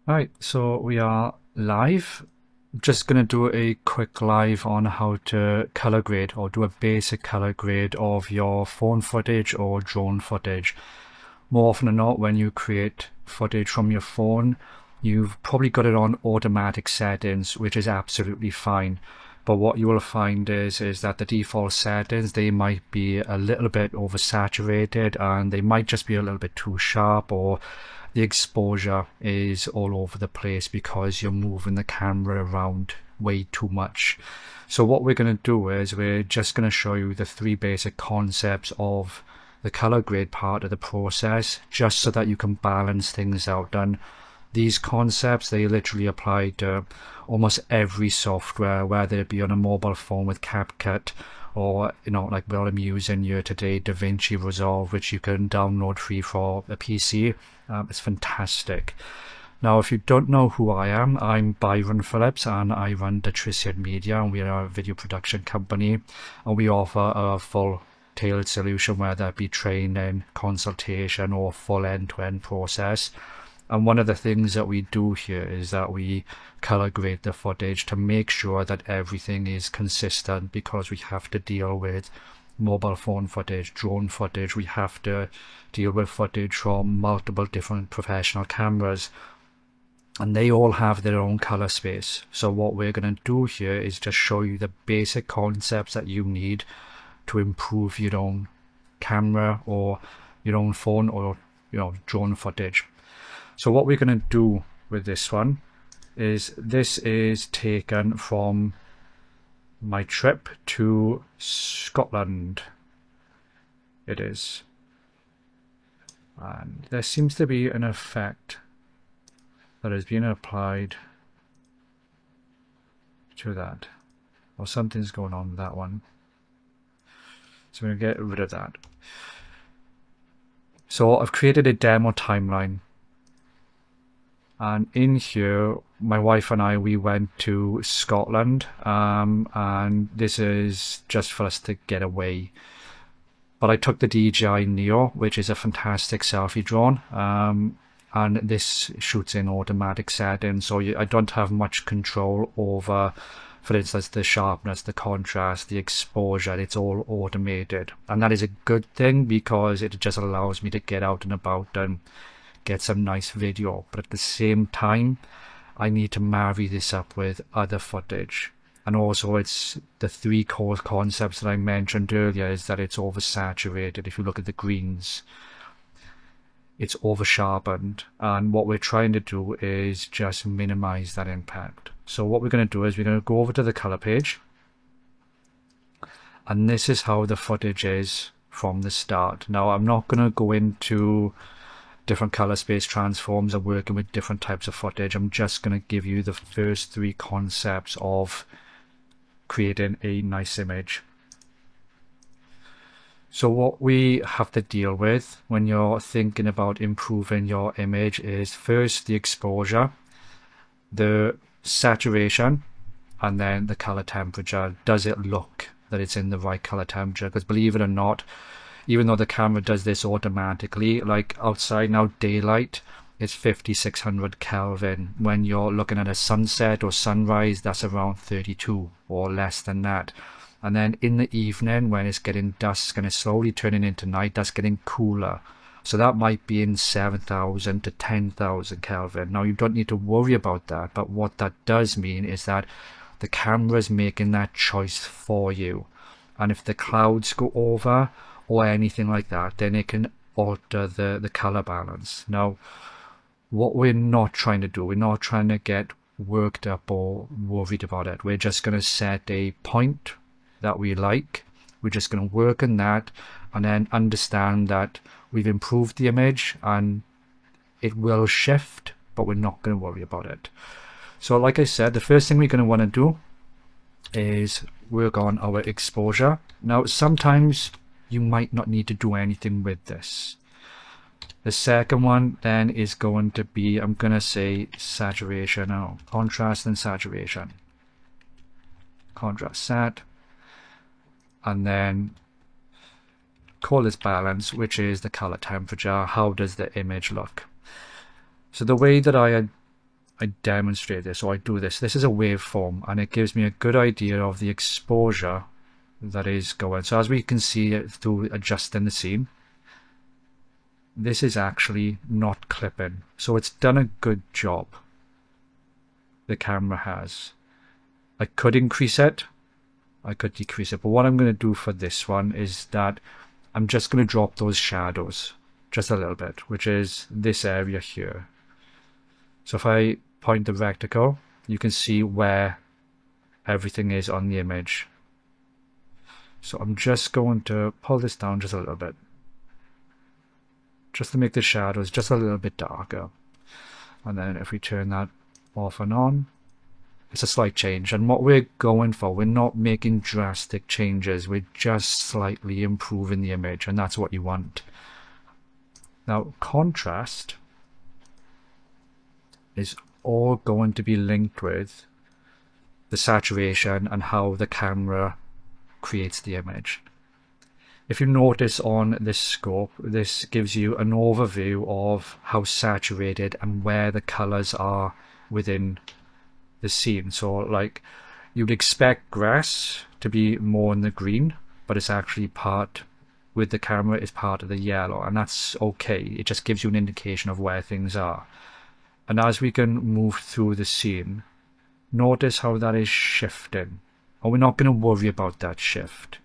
Right, so we are live. Just going to do a quick live on how to color grade or do a basic color grade of your phone footage or drone footage. More often than not, when you create footage from your phone, you've probably got it on automatic settings, which is absolutely fine. But what you will find is that the default settings, they might be a little bit oversaturated and they might just be a little bit too sharp, or the exposure is all over the place because you're moving the camera around way too much. So what we're going to do is we're just going to show you the three basic concepts of the color grade part of the process, just so that you can balance things out. And these concepts, they literally apply to almost every software, whether it be on a mobile phone with CapCut, or like what I'm using here today, DaVinci Resolve, which you can download free for a PC. It's fantastic. Now, if you don't know who I am, I'm Byron Phillips and I run Datrician Media, and we are a video production company, and we offer a full tailored solution, whether it be training, consultation, or full end-to-end process. And one of the things that we do here is that we color grade the footage to make sure that everything is consistent, because we have to deal with mobile phone footage, drone footage. We have to deal with footage from multiple different professional cameras, and they all have their own color space. So what we're going to do here is just show you the basic concepts that you need to improve your own camera or your own phone or drone footage. So what we're going to do with this one is, this is taken from my trip to Scotland. It is. And there seems to be an effect that has been applied to that. Or something's going on with that one. So we're going to get rid of that. So I've created a demo timeline. And in here, my wife and I, we went to Scotland, and this is just for us to get away. But I took the DJI Neo, which is a fantastic selfie drone, and this shoots in automatic settings, so I don't have much control over, for instance, the sharpness, the contrast, the exposure. It's all automated, and that is a good thing because it just allows me to get out and about and get some nice video. But at the same time, I need to marry this up with other footage. And also, it's the three core concepts that I mentioned earlier, is that it's oversaturated. If you look at the greens, it's over sharpened, and what we're trying to do is just minimize that impact. So what we're going to do is we're going to go over to the color page, and this is how the footage is from the start. Now, I'm not going to go into different color space transforms and working with different types of footage. I'm just going to give you the first three concepts of creating a nice image. So what we have to deal with when you're thinking about improving your image is first the exposure, the saturation, and then the color temperature. Does it look that it's in the right color temperature? Because believe it or not, even though the camera does this automatically, like outside now, daylight, it's 5600 Kelvin. When you're looking at a sunset or sunrise, that's around 32 or less than that. And then in the evening, when it's getting dusk and it's slowly turning into night, that's getting cooler. So that might be in 7000 to 10,000 Kelvin. Now, you don't need to worry about that, but what that does mean is that the camera is making that choice for you. And if the clouds go over or anything like that, then it can alter the color balance. Now, what we're not trying to do, we're not trying to get worked up or worried about it. We're just going to set a point that we like. We're just going to work on that, and then understand that we've improved the image and it will shift, but we're not going to worry about it. So like I said, the first thing we're going to want to do is work on our exposure. Now, sometimes you might not need to do anything with this. The second one then is going to be, I'm going to say saturation, no, contrast and saturation. Contrast sat, and then call this balance, which is the color temperature. How does the image look? So the way that I I demonstrate this, or I do this. This is a waveform, and it gives me a good idea of the exposure that is going. So as we can see through adjusting the scene, this is actually not clipping. So it's done a good job. The camera has. I could increase it, I could decrease it, but what I'm going to do for this one is that I'm just going to drop those shadows just a little bit, which is this area here. So if I point the reticle, you can see where everything is on the image. So I'm just going to pull this down just a little bit, just to make the shadows just a little bit darker. And then if we turn that off and on, it's a slight change. And what we're going for, we're not making drastic changes, we're just slightly improving the image, and that's what you want. Now, contrast is all going to be linked with the saturation and how the camera creates the image. If you notice on this scope, this gives you an overview of how saturated and where the colors are within the scene. So like you'd expect grass to be more in the green, but it's actually part with the camera is part of the yellow, and that's okay. It just gives you an indication of where things are. And as we can move through the scene, notice how that is shifting. And we're not going to worry about that shift.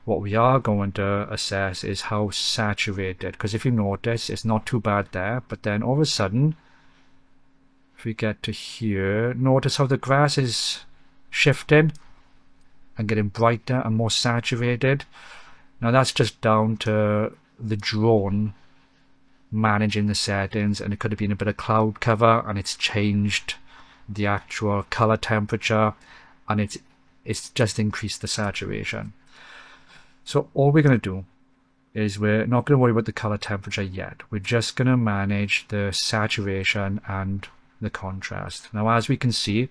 What we are going to assess is how saturated, because if you notice, it's not too bad there, but then all of a sudden, if we get to here, notice how the grass is shifting and getting brighter and more saturated. Now that's just down to the drone managing the settings, and it could have been a bit of cloud cover and it's changed the actual color temperature, and it's just increased the saturation. So all we're going to do is we're not going to worry about the color temperature yet. We're just going to manage the saturation and the contrast. Now as we can see,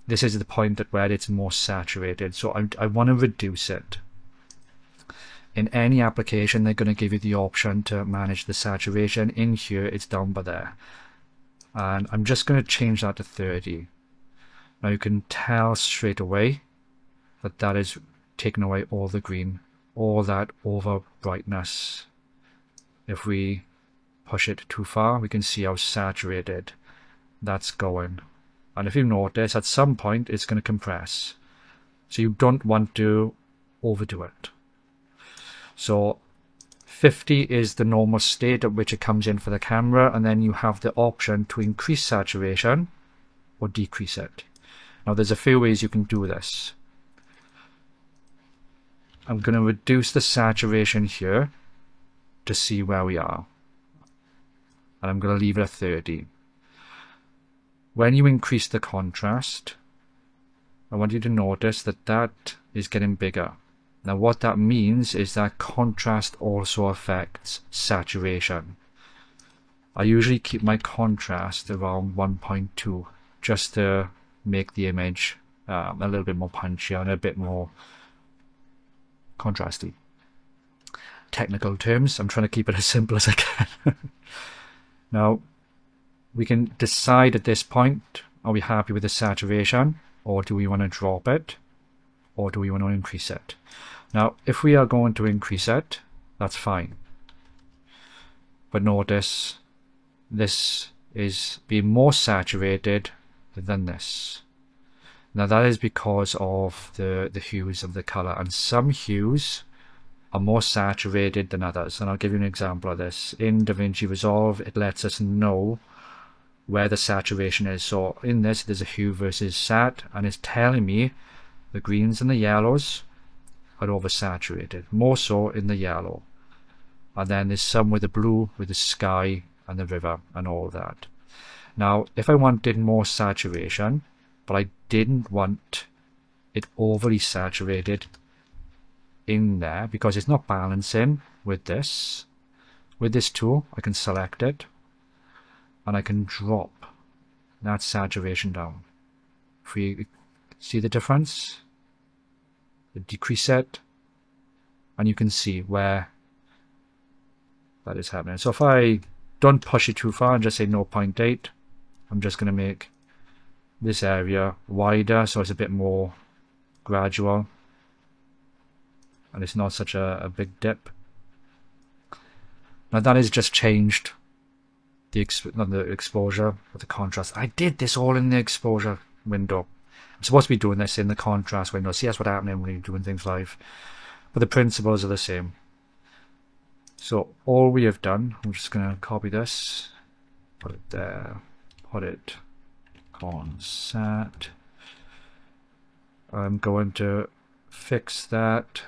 this is the point at where it's more saturated, so I want to reduce it. In any application, they're going to give you the option to manage the saturation. In here, it's down by there. And I'm just going to change that to 30. Now you can tell straight away that that is taking away all the green, all that over brightness. If we push it too far, we can see how saturated that's going. And if you notice, at some point, it's going to compress. So you don't want to overdo it. So 50 is the normal state at which it comes in for the camera, and then you have the option to increase saturation or decrease it. Now there's a few ways you can do this. I'm going to reduce the saturation here to see where we are. And I'm going to leave it at 30. When you increase the contrast, I want you to notice that that is getting bigger. Now what that means is that contrast also affects saturation. I usually keep my contrast around 1.2 just to make the image a little bit more punchy and a bit more contrasty. Technical terms, I'm trying to keep it as simple as I can. Now we can decide at this point, are we happy with the saturation, or do we want to drop it, or do we want to increase it? Now if we are going to increase it, that's fine, but notice this is being more saturated than this. Now that is because of the hues of the color, and some hues are more saturated than others, and I'll give you an example of this. In DaVinci Resolve, it lets us know where the saturation is. So in this, there's a hue versus sat, and it's telling me the greens and the yellows are oversaturated, more so in the yellow. And then there's some with the blue, with the sky and the river and all that. Now, if I wanted more saturation, but I didn't want it overly saturated in there because it's not balancing with this tool, I can select it and I can drop that saturation down. If we see the difference, decrease it, and you can see where that is happening. So if I don't push it too far and just say 0.8, I'm just going to make this area wider so it's a bit more gradual and it's not such a big dip. Now that has just changed the exposure or the contrast. I did this all in the exposure window. I'm supposed to be doing this in the contrast window. See, that's what happens when you're doing things live. But the principles are the same. So all we have done, I'm just going to copy this, put it there, put it on set. I'm going to fix that,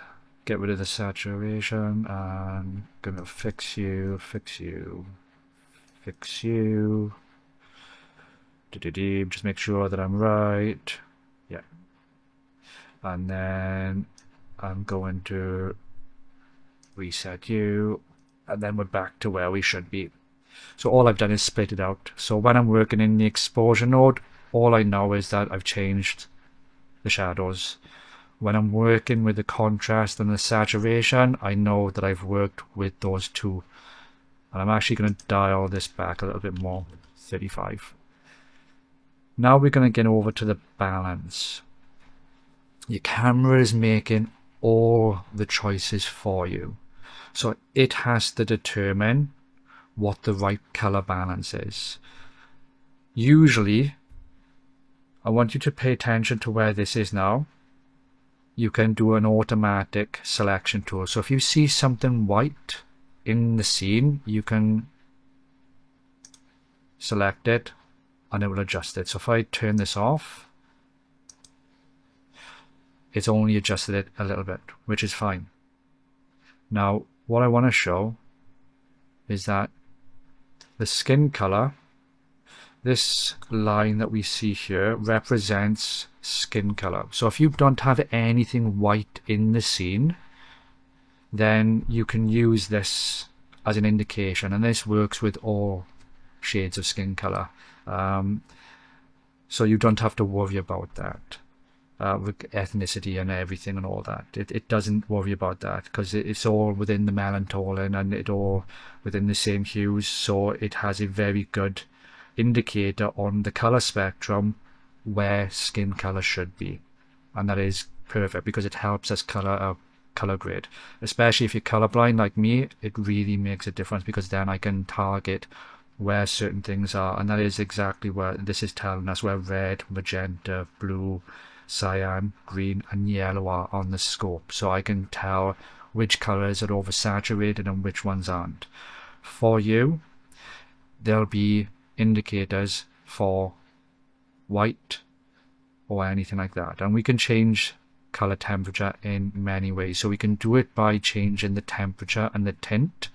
get rid of the saturation, and I'm going to fix you, fix you, fix you. Just make sure that I'm right. Yeah. And then I'm going to reset you, and then we're back to where we should be. So all I've done is split it out. So when I'm working in the exposure node, all I know is that I've changed the shadows. When I'm working with the contrast and the saturation, I know that I've worked with those two. And I'm actually going to dial this back a little bit more, 35. Now we're going to get over to the balance. Your camera is making all the choices for you. So it has to determine what the right color balance is. Usually, I want you to pay attention to where this is now. You can do an automatic selection tool. So if you see something white in the scene, you can select it and it will adjust it. So if I turn this off, it's only adjusted it a little bit, which is fine. Now, what I want to show is that the skin color, this line that we see here, represents skin color. So if you don't have anything white in the scene, then you can use this as an indication, and this works with all shades of skin color. So you don't have to worry about that. With ethnicity and everything and all that. It doesn't worry about that because it's all within the Mellentaulen and it all within the same hues, so it has a very good indicator on the color spectrum where skin color should be, and that is perfect because it helps us color grade. Especially if you're colorblind like me, it really makes a difference because then I can target where certain things are, and that is exactly where this is telling us where red, magenta, blue, cyan, green and yellow are on the scope, so I can tell which colors are oversaturated and which ones aren't. For you, there'll be indicators for white or anything like that, and we can change color temperature in many ways. So we can do it by changing the temperature and the tint.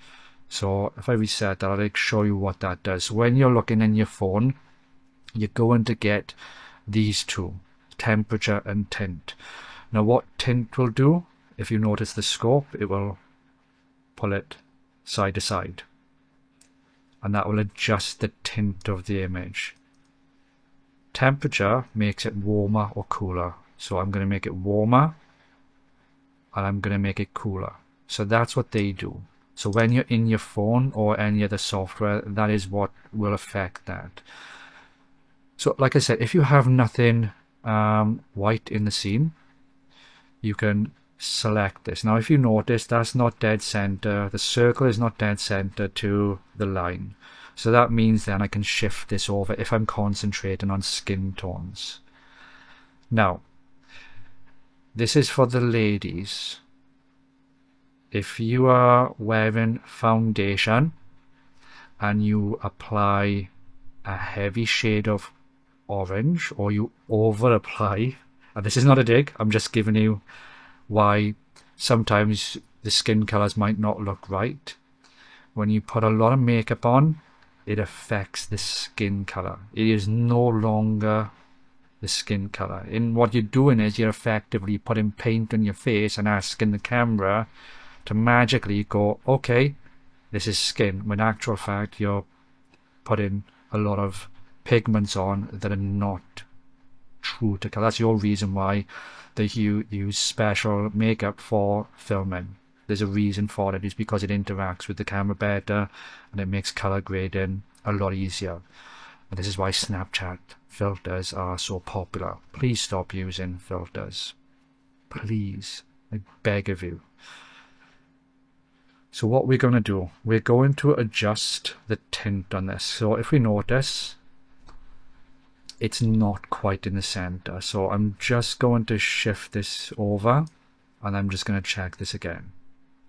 So if I reset that, I'll show you what that does. So when you're looking in your phone, you're going to get these two, temperature and tint. Now what tint will do, if you notice the scope, it will pull it side to side, and that will adjust the tint of the image. Temperature makes it warmer or cooler, so I'm going to make it warmer and I'm going to make it cooler. So that's what they do. So when you're in your phone or any other software, that is what will affect that. So like I said, if you have nothing white in the scene, you can select this. Now if you notice, that's not dead center, the circle is not dead center to the line, so that means then I can shift this over if I'm concentrating on skin tones. Now this is for the ladies. If you are wearing foundation and you apply a heavy shade of orange, or you over apply, and this is not a dig, I'm just giving you why sometimes the skin colors might not look right. When you put a lot of makeup on, it affects the skin color. It is no longer the skin color. And what you're doing is you're effectively putting paint on your face and asking the camera to magically go, okay, this is skin, when in actual fact you're putting a lot of pigments on that are not true to color. That's your reason why they use special makeup for filming. There's a reason for it. It's because it interacts with the camera better and it makes color grading a lot easier. And this is why Snapchat filters are so popular. Please stop using filters. Please. I beg of you. So what we're going to do, we're going to adjust the tint on this. So if we notice, it's not quite in the center. So I'm just going to shift this over and I'm just going to check this again.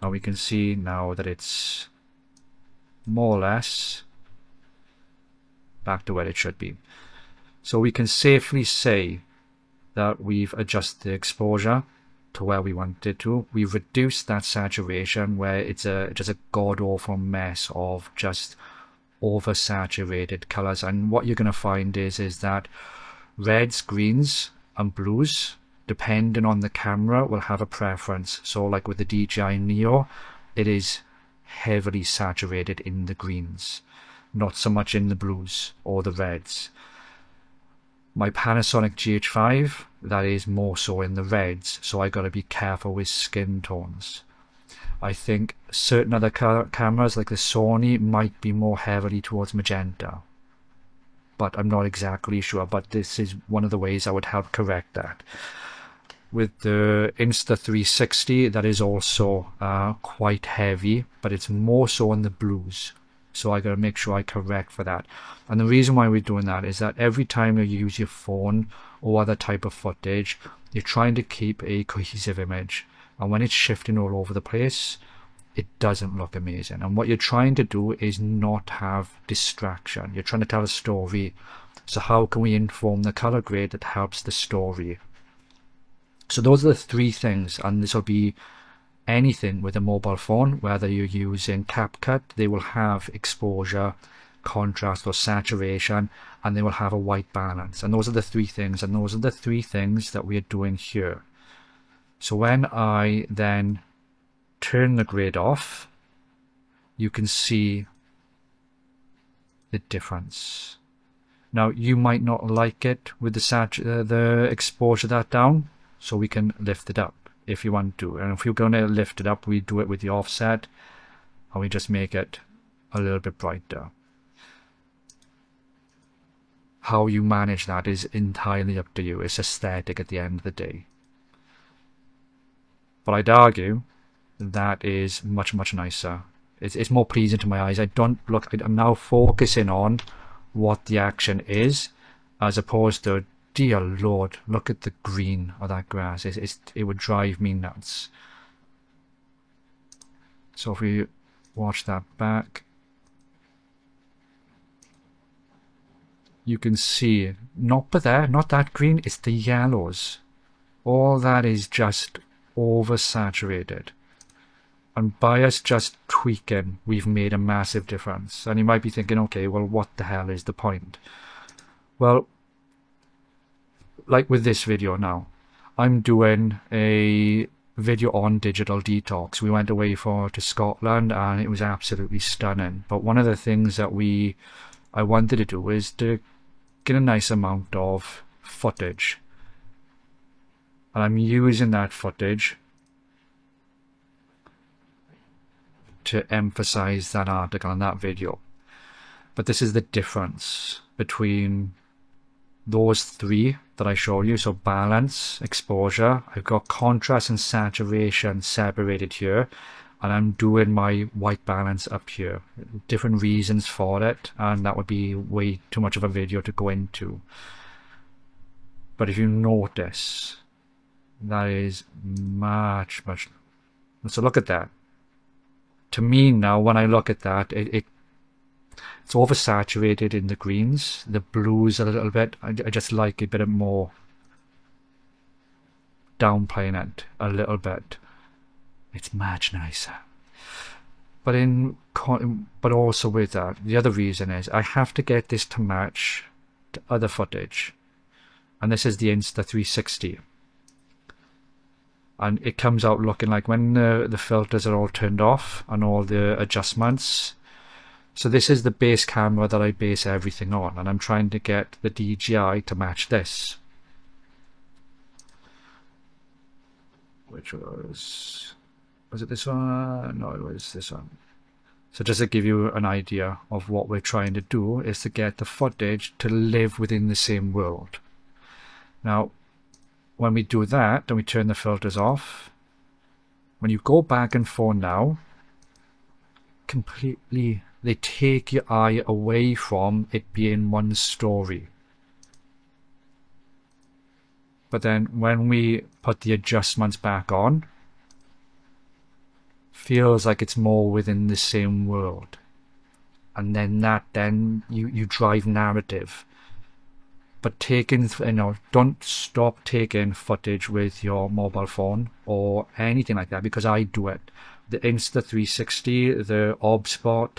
And we can see now that it's more or less back to where it should be. So we can safely say that we've adjusted the exposure to where we want it to. We've reduced that saturation where it's just a god-awful mess of just oversaturated colors. And what you're going to find is that reds, greens and blues, depending on the camera, will have a preference. So like with the DJI Neo, it is heavily saturated in the greens, not so much in the blues or the reds. My Panasonic GH5, that is more so in the reds, so I got to be careful with skin tones. I think certain other cameras like the Sony might be more heavily towards magenta, but I'm not exactly sure. But this is one of the ways I would help correct that. With the Insta360, that is also quite heavy, but it's more so in the blues. So I got to make sure I correct for that. And the reason why we're doing that is that every time you use your phone or other type of footage, you're trying to keep a cohesive image. And when it's shifting all over the place, it doesn't look amazing. And what you're trying to do is not have distraction. You're trying to tell a story. So how can we inform the color grade that helps the story? So those are the three things, and this will be anything with a mobile phone, whether you're using CapCut, they will have exposure, contrast or saturation, and they will have a white balance. And those are the three things, and those are the three things that we are doing here. So when I then turn the grid off, you can see the difference. Now you might not like it with the exposure that down, so we can lift it up if you want to. And if you're going to lift it up, we do it with the offset and we just make it a little bit brighter. How you manage that is entirely up to you. It's aesthetic at the end of the day. But I'd argue that is much, much nicer. It's more pleasing to my eyes. I don't look at it. I'm now focusing on what the action is, as opposed to, dear Lord, look at the green of that grass. It would drive me nuts. So if we watch that back, you can see, not that green, it's the yellows. All that is just oversaturated. And by us just tweaking, we've made a massive difference. And you might be thinking, okay, well, what the hell is the point? Well, like with this video now, I'm doing a video on digital detox. We went away to Scotland and it was absolutely stunning. But one of the things that I wanted to do is to get a nice amount of footage. And I'm using that footage to emphasize that article and that video. But this is the difference between those three that I showed you. So balance, exposure, I've got contrast and saturation separated here, and I'm doing my white balance up here. Different reasons for it, and that would be way too much of a video to go into. But if you notice, that is much, much. So look at that. To me now, when I look at that, it's oversaturated in the greens, the blues a little bit. I just like a bit more downplaying it a little bit. It's much nicer. But also with that, the other reason is I have to get this to match to other footage, and this is the Insta360. And it comes out looking like when the filters are all turned off and all the adjustments. So this is the base camera that I base everything on, and I'm trying to get the DJI to match this. Which was it this one? No, it was this one. So just to give you an idea of what we're trying to do is to get the footage to live within the same world. Now, when we do that, then we turn the filters off. When you go back and forth now, completely, they take your eye away from it being one story. But then when we put the adjustments back on, feels like it's more within the same world. And then you drive narrative. But taking, don't stop taking footage with your mobile phone or anything like that, because I do it. The Insta360, the OBSpot,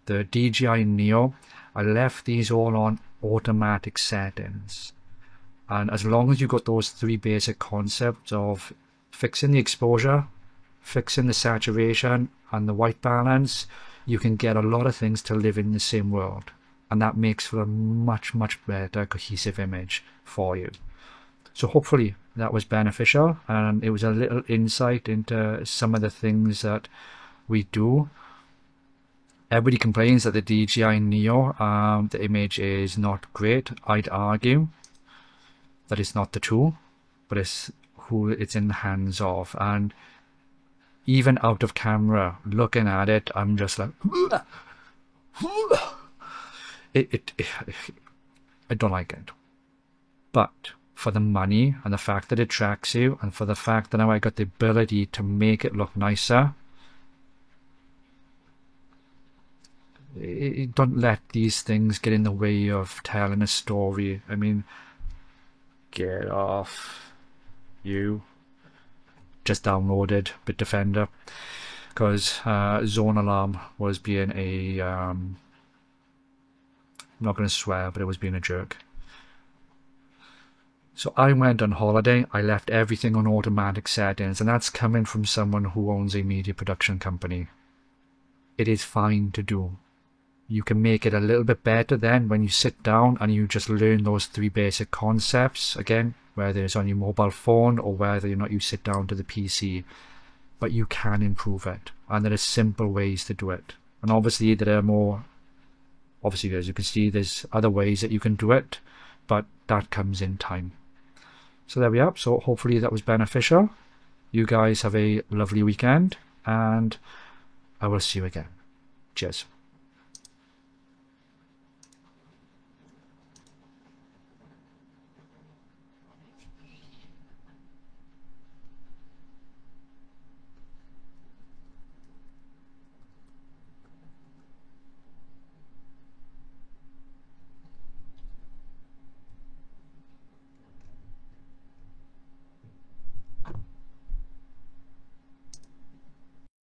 the DJI Neo, I left these all on automatic settings. And as long as you got those three basic concepts of fixing the exposure, fixing the saturation and the white balance, you can get a lot of things to live in the same world. And that makes for a much, much better cohesive image for you. So hopefully that was beneficial, and it was a little insight into some of the things that we do. Everybody complains that the DJI Neo, the image is not great. I'd argue that it's not the tool, but it's who it's in the hands of. And even out of camera, looking at it, I'm just like, I don't like it. But for the money and the fact that it tracks you, and for the fact that now I got the ability to make it look nicer, don't let these things get in the way of telling a story. I mean, get off. You just downloaded Bitdefender because Zone Alarm was being a I'm not going to swear, but it was being a jerk. So I went on holiday, I left everything on automatic settings, and that's coming from someone who owns a media production company. It is fine to do. You can make it a little bit better then when you sit down and you just learn those three basic concepts, again, whether it's on your mobile phone or whether or not you sit down to the PC. But you can improve it, and there are simple ways to do it. And obviously there are more, obviously as you can see, there's other ways that you can do it, but that comes in time. So there we are. So hopefully that was beneficial. You guys have a lovely weekend, and I will see you again. Cheers.